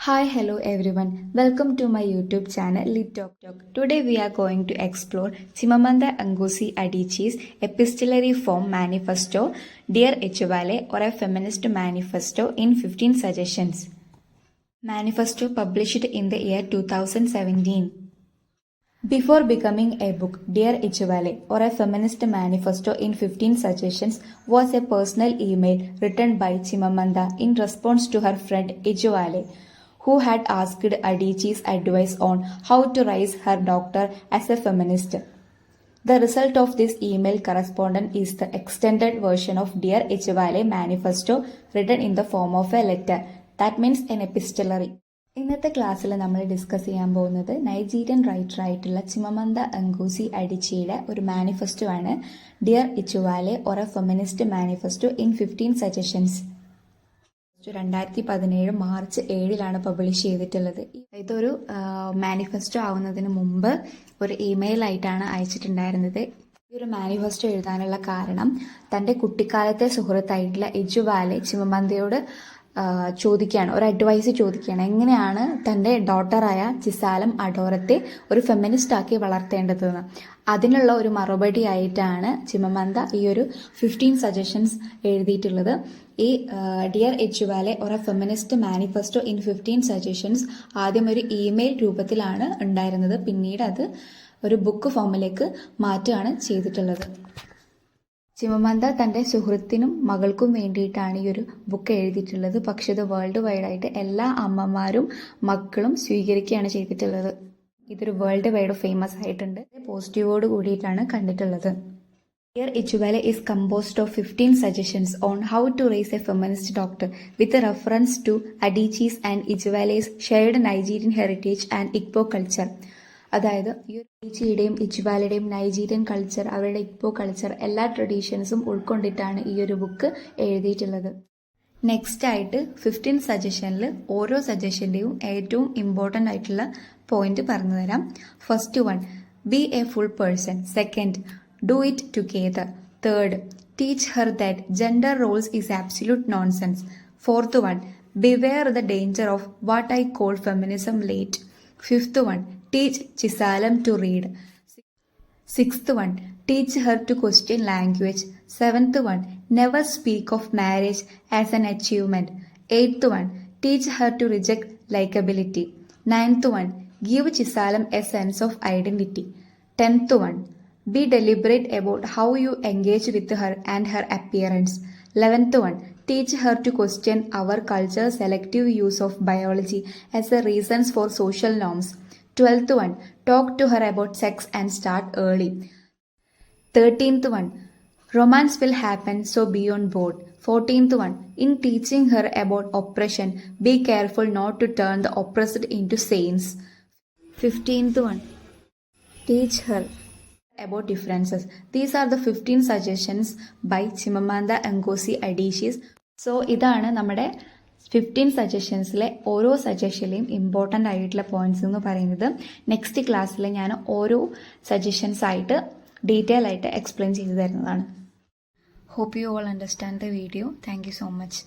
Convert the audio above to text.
Hi, hello everyone. Welcome to my YouTube channel Lit Talk Talk. Today we are going to explore Chimamanda Ngozi Adichie's epistolary form manifesto, Dear Echuvale, or a feminist manifesto in 15 suggestions. Manifesto published in the year 2017. Before becoming a book, Dear Echuvale, or a feminist manifesto in 15 suggestions was a personal email written by Chimamanda in response to her friend Echuvale, who had asked Adichie's advice on how to raise her daughter as a feminist. The result of this email correspondence is the extended version of Dear Echuvale manifesto written in the form of a letter. That means an epistolary. ഇന്നത്തെ ക്ലാസ്സിൽ നമ്മൾ discuss ചെയ്യാൻ പോകുന്നത് Nigerian writer ആയിട്ടുള്ള ചിമമന്ദ ngozi അഡിച്ചിയുടെ ഒരു manifesto ആണ്, dear Ijeawele or a feminist manifesto in 15 suggestions. 2017 March 7 publish ചെയ്തിട്ടുള്ളത്. ഇതൊരു മാനിഫെസ്റ്റോ ആവുന്നതിന് മുമ്പ് ഒരു ഇമെയിൽ ആയിട്ടാണ് അയച്ചിട്ടുണ്ടായിരുന്നത്. ഈ ഒരു മാനിഫെസ്റ്റോ എഴുതാനുള്ള കാരണം തൻ്റെ കുട്ടിക്കാലത്തെ സുഹൃത്തായിട്ടുള്ള ഇച്ചുവാലെ ചിമമന്ദയോട് ചോദിക്കുകയാണ്, ഒരു അഡ്വൈസ് ചോദിക്കുകയാണ്, എങ്ങനെയാണ് തൻ്റെ ഡോട്ടറായ ചിസാലം അഡോറത്തെ ഒരു ഫെമിനിസ്റ്റ് ആക്കി വളർത്തേണ്ടതെന്ന്. അതിനുള്ള ഒരു മറുപടി ആയിട്ടാണ് ചിമമന്ദ ഈ ഒരു 15 സജഷൻസ് എഴുതിയിട്ടുള്ളത്. ഈ dear Ijeawele or a feminist manifesto in 15 suggestions ആദ്യം ഒരു ഇമെയിൽ രൂപത്തിലാണ് ഉണ്ടായിരുന്നത്, പിന്നീട് അത് ഒരു ബുക്ക് ഫോമിലേക്ക് മാറ്റുകയാണ് ചെയ്തിട്ടുള്ളത്. ചിമമന്ദ തൻ്റെ സുഹൃത്തിനും മകൾക്കും വേണ്ടിയിട്ടാണ് ഈ ഒരു ബുക്ക് എഴുതിയിട്ടുള്ളത്. പക്ഷെ ഇത് വേൾഡ് വൈഡായിട്ട് എല്ലാ അമ്മമാരും മക്കളും സ്വീകരിക്കുകയാണ് ചെയ്തിട്ടുള്ളത്. ഇതൊരു വേൾഡ് വൈഡ് ഫേമസ് ആയിട്ടുണ്ട്. പോസിറ്റീവോട് കൂടിയിട്ടാണ് കണ്ടിട്ടുള്ളത്. Dear Echuvale is composed of 15 suggestions on how to raise a feminist doctor with a reference to Adichie's and Echuvale's shared Nigerian heritage and Igbo culture. അതായത് ഈ അഡിച്ചിയുടെയും ഇച്ചുവാലയുടെയും നൈജീരിയൻ കൾച്ചർ, അവരുടെ Igbo culture, എല്ലാ ട്രഡീഷൻസും ഉൾക്കൊണ്ടിട്ടാണ് ഈ ഒരു book എഴുതിയിട്ടുള്ളത്. Next ആയിട്ട് 15 സജഷനിൽ ഓരോ സജഷൻ്റെയും ഏറ്റവും ഇമ്പോർട്ടൻ്റ് ആയിട്ടുള്ള പോയിന്റ് പറഞ്ഞു തരാം. First one, B A full person. Second, do it together. Third, teach her that gender roles is absolute nonsense. Fourth one, beware the danger of what I call feminism late. Fifth one, teach Chisalam to read. Sixth one, teach her to question language. Seventh one, never speak of marriage as an achievement. Eighth one, teach her to reject likability. Ninth one, give Chisalam a sense of identity. 10th one, be deliberate about how you engage with her and her appearance. 11th one, teach her to question our culture's selective use of biology as a reasons for social norms. 12th one, talk to her about sex and start early. 13th one, romance will happen, so be on board. 14th one, in teaching her about oppression, be careful not to turn the oppressed into saints. 15th one, teach her about differences. These are the 15 suggestions by Chimamanda Ngozi Adichie. So ഇതാണ് നമ്മുടെ 15 സജഷൻസിലെ ഓരോ സജഷനിലെയും important ആയിട്ടുള്ള points എന്ന് പറയുന്നത്. Next ക്ലാസ്സിൽ ഞാൻ ഓരോ suggestions ആയിട്ട് ഡീറ്റെയിൽ ആയിട്ട് എക്സ്പ്ലെയിൻ ചെയ്തു തരുന്നതാണ്. Hope you all understand the video. Thank you so much.